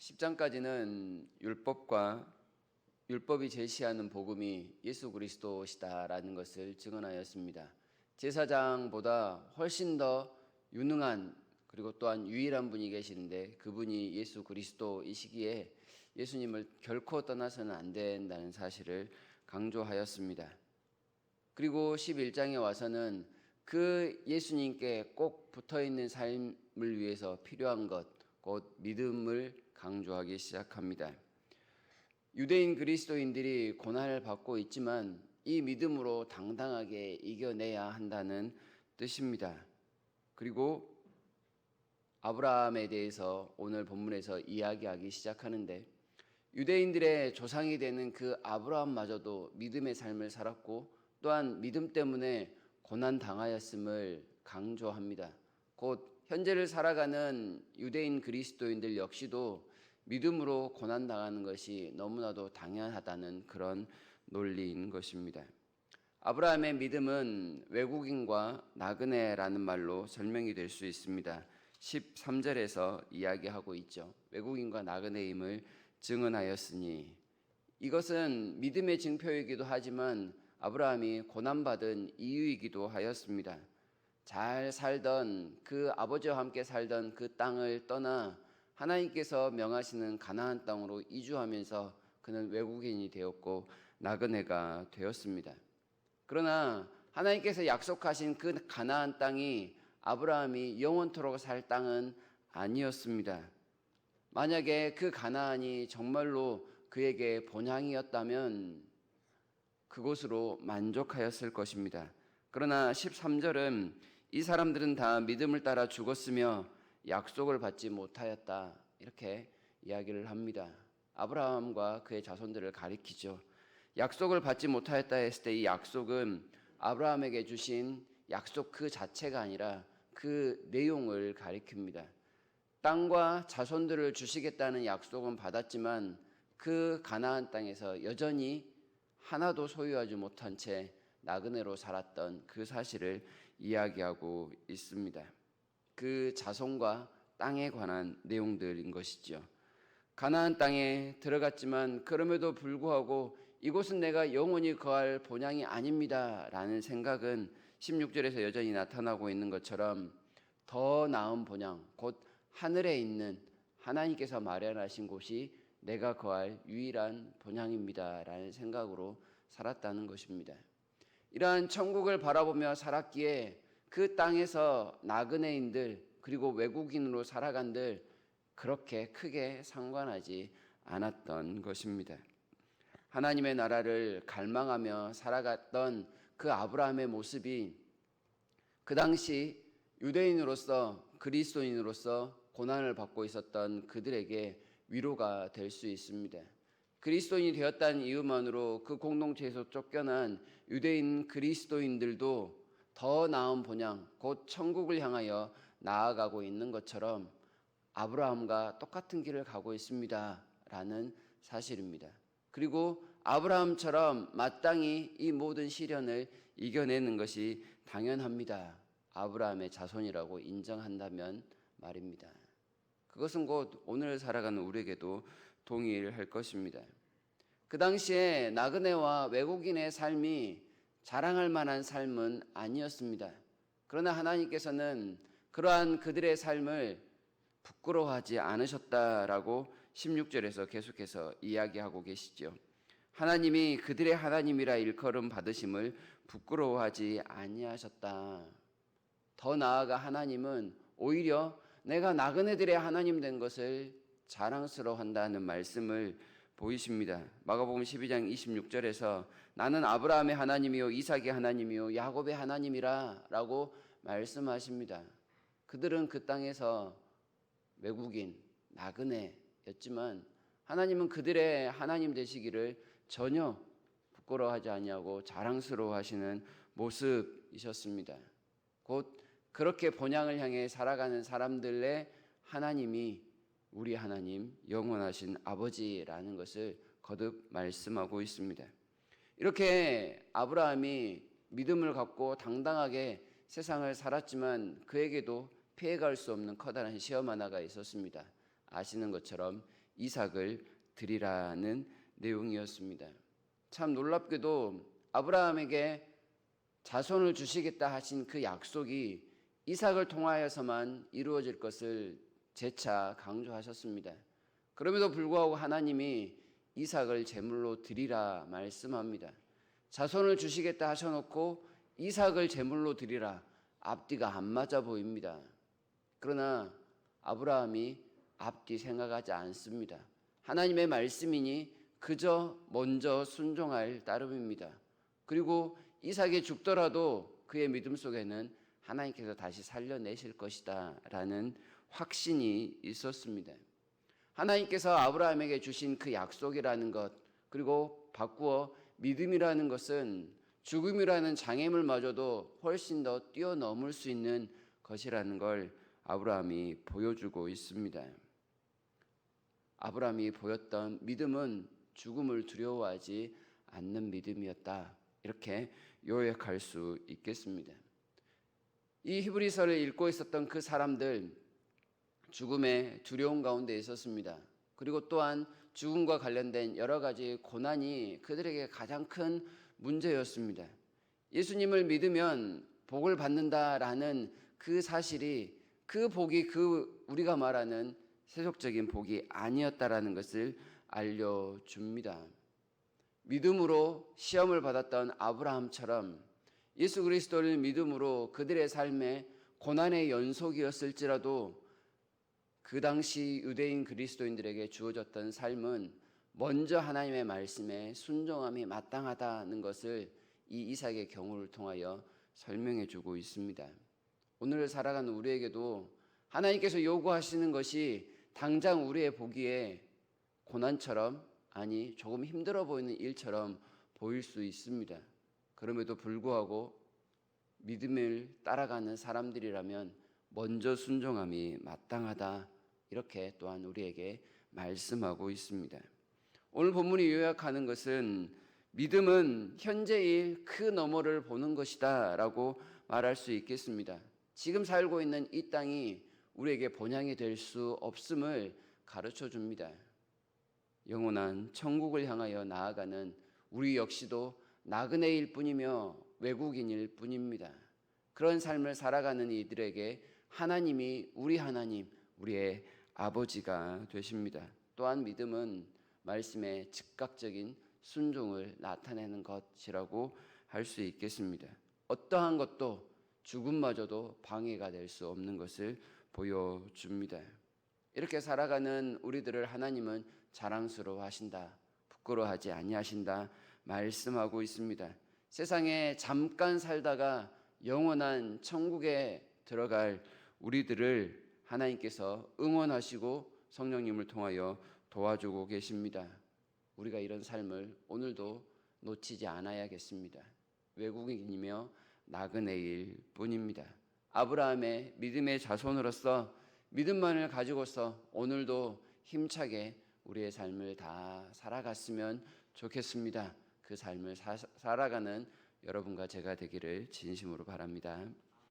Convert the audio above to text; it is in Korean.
10장까지는 율법이 제시하는 복음이 예수 그리스도시다라는 것을 증언하였습니다. 제사장보다 훨씬 더 유능한 그리고 또한 유일한 분이 계시는데 그분이 예수 그리스도이시기에 예수님을 결코 떠나서는 안 된다는 사실을 강조하였습니다. 그리고 11장에 와서는 그 예수님께 꼭 붙어있는 삶을 위해서 필요한 것, 곧 믿음을 강조하기 시작합니다. 유대인 그리스도인들이 고난을 받고 있지만 이 믿음으로 당당하게 이겨내야 한다는 뜻입니다. 그리고 아브라함에 대해서 오늘 본문에서 이야기하기 시작하는데 유대인들의 조상이 되는 그 아브라함마저도 믿음의 삶을 살았고 또한 믿음 때문에 고난 당하였음을 강조합니다. 곧 현재를 살아가는 유대인 그리스도인들 역시도 믿음으로 고난 당하는 것이 너무나도 당연하다는 그런 논리인 것입니다. 아브라함의 믿음은 외국인과 나그네라는 말로 설명이 될 수 있습니다. 13절에서 이야기하고 있죠. 외국인과 나그네임을 증언하였으니 이것은 믿음의 증표이기도 하지만 아브라함이 고난받은 이유이기도 하였습니다. 잘 살던 그 아버지와 함께 살던 그 땅을 떠나 하나님께서 명하시는 가나안 땅으로 이주하면서 그는 외국인이 되었고 나그네가 되었습니다. 그러나 하나님께서 약속하신 그 가나안 땅이 아브라함이 영원토록 살 땅은 아니었습니다. 만약에 그 가나안이 정말로 그에게 본향이었다면 그곳으로 만족하였을 것입니다. 그러나 13절은 이 사람들은 다 믿음을 따라 죽었으며 약속을 받지 못하였다 이렇게 이야기를 합니다. 아브라함과 그의 자손들을 가리키죠. 약속을 받지 못하였다 했을 때 이 약속은 아브라함에게 주신 약속 그 자체가 아니라 그 내용을 가리킵니다. 땅과 자손들을 주시겠다는 약속은 받았지만 그 가나안 땅에서 여전히 하나도 소유하지 못한 채 나그네로 살았던 그 사실을 이야기하고 있습니다. 그 자손과 땅에 관한 내용들인 것이죠. 가나안 땅에 들어갔지만 그럼에도 불구하고 이곳은 내가 영원히 거할 본향이 아닙니다 라는 생각은 16절에서 여전히 나타나고 있는 것처럼 더 나은 본향, 곧 하늘에 있는 하나님께서 마련하신 곳이 내가 거할 유일한 본향입니다 라는 생각으로 살았다는 것입니다. 이러한 천국을 바라보며 살았기에 그 땅에서 나그네인들 그리고 외국인으로 살아간들 그렇게 크게 상관하지 않았던 것입니다. 하나님의 나라를 갈망하며 살아갔던 그 아브라함의 모습이 그 당시 유대인으로서 그리스도인으로서 고난을 받고 있었던 그들에게 위로가 될 수 있습니다. 그리스도인이 되었다는 이유만으로 그 공동체에서 쫓겨난 유대인 그리스도인들도 더 나은 본향, 곧 천국을 향하여 나아가고 있는 것처럼 아브라함과 똑같은 길을 가고 있습니다 라는 사실입니다. 그리고 아브라함처럼 마땅히 이 모든 시련을 이겨내는 것이 당연합니다. 아브라함의 자손이라고 인정한다면 말입니다. 그것은 곧 오늘 살아가는 우리에게도 동일할 것입니다. 그 당시에 나그네와 외국인의 삶이 자랑할 만한 삶은 아니었습니다. 그러나 하나님께서는 그러한 그들의 삶을 부끄러워하지 않으셨다라고 16절에서 계속해서 이야기하고 계시죠. 하나님이 그들의 하나님이라 일컬음 받으심을 부끄러워하지 아니하셨다. 더 나아가 하나님은 오히려 내가 나그네들의 하나님 된 것을 자랑스러워한다는 말씀을 보이십니다. 마가복음 12장 26절에서 나는 아브라함의 하나님이요 이삭의 하나님이요 야곱의 하나님이라 라고 말씀하십니다. 그들은 그 땅에서 외국인, 나그네였지만 하나님은 그들의 하나님 되시기를 전혀 부끄러워하지 아니하고 자랑스러워하시는 모습이셨습니다. 곧 그렇게 본향을 향해 살아가는 사람들의 하나님이 우리 하나님 영원하신 아버지라는 것을 거듭 말씀하고 있습니다. 이렇게 아브라함이 믿음을 갖고 당당하게 세상을 살았지만 그에게도 피해갈 수 없는 커다란 시험 하나가 있었습니다. 아시는 것처럼 이삭을 드리라는 내용이었습니다. 참 놀랍게도 아브라함에게 자손을 주시겠다 하신 그 약속이 이삭을 통하여서만 이루어질 것을 재차 강조하셨습니다. 그럼에도 불구하고 하나님이 이삭을 제물로 드리라 말씀합니다. 자손을 주시겠다 하셔놓고 이삭을 제물로 드리라, 앞뒤가 안 맞아 보입니다. 그러나 아브라함이 앞뒤 생각하지 않습니다. 하나님의 말씀이니 그저 먼저 순종할 따름입니다. 그리고 이삭이 죽더라도 그의 믿음 속에는 하나님께서 다시 살려내실 것이다 라는 확신이 있었습니다. 하나님께서 아브라함에게 주신 그 약속이라는 것, 그리고 바꾸어 믿음이라는 것은 죽음이라는 장애물마저도 훨씬 더 뛰어넘을 수 있는 것이라는 걸 아브라함이 보여주고 있습니다. 아브라함이 보였던 믿음은 죽음을 두려워하지 않는 믿음이었다. 이렇게 요약할 수 있겠습니다. 이 히브리서를 읽고 있었던 그 사람들, 죽음의 두려움 가운데 있었습니다. 그리고 또한 죽음과 관련된 여러 가지 고난이 그들에게 가장 큰 문제였습니다. 예수님을 믿으면 복을 받는다라는 그 사실이 그 복이 우리가 말하는 세속적인 복이 아니었다라는 것을 알려줍니다. 믿음으로 시험을 받았던 아브라함처럼 예수 그리스도를 믿음으로 그들의 삶에 고난의 연속이었을지라도 그 당시 유대인 그리스도인들에게 주어졌던 삶은 먼저 하나님의 말씀에 순종함이 마땅하다는 것을 이 이삭의 경우를 통하여 설명해 주고 있습니다. 오늘 살아가는 우리에게도 하나님께서 요구하시는 것이 당장 우리의 보기에 고난처럼, 아니 조금 힘들어 보이는 일처럼 보일 수 있습니다. 그럼에도 불구하고 믿음을 따라가는 사람들이라면 먼저 순종함이 마땅하다, 이렇게 또한 우리에게 말씀하고 있습니다. 오늘 본문이 요약하는 것은 믿음은 현재의 그 너머를 보는 것이다 라고 말할 수 있겠습니다. 지금 살고 있는 이 땅이 우리에게 본향이 될 수 없음을 가르쳐 줍니다. 영원한 천국을 향하여 나아가는 우리 역시도 나그네일 뿐이며 외국인일 뿐입니다. 그런 삶을 살아가는 이들에게 하나님이 우리 하나님, 우리의 아버지가 되십니다. 또한 믿음은 말씀의 즉각적인 순종을 나타내는 것이라고 할 수 있겠습니다. 어떠한 것도 죽음마저도 방해가 될 수 없는 것을 보여줍니다. 이렇게 살아가는 우리들을 하나님은 자랑스러워하신다, 부끄러워하지 아니하신다 말씀하고 있습니다. 세상에 잠깐 살다가 영원한 천국에 들어갈 우리들을 하나님께서 응원하시고 성령님을 통하여 도와주고 계십니다. 우리가 이런 삶을 오늘도 놓치지 않아야겠습니다. 외국인이며 나그네일 뿐입니다. 아브라함의 믿음의 자손으로서 믿음만을 가지고서 오늘도 힘차게 우리의 삶을 다 살아갔으면 좋겠습니다. 그 삶을 살아가는 여러분과 제가 되기를 진심으로 바랍니다.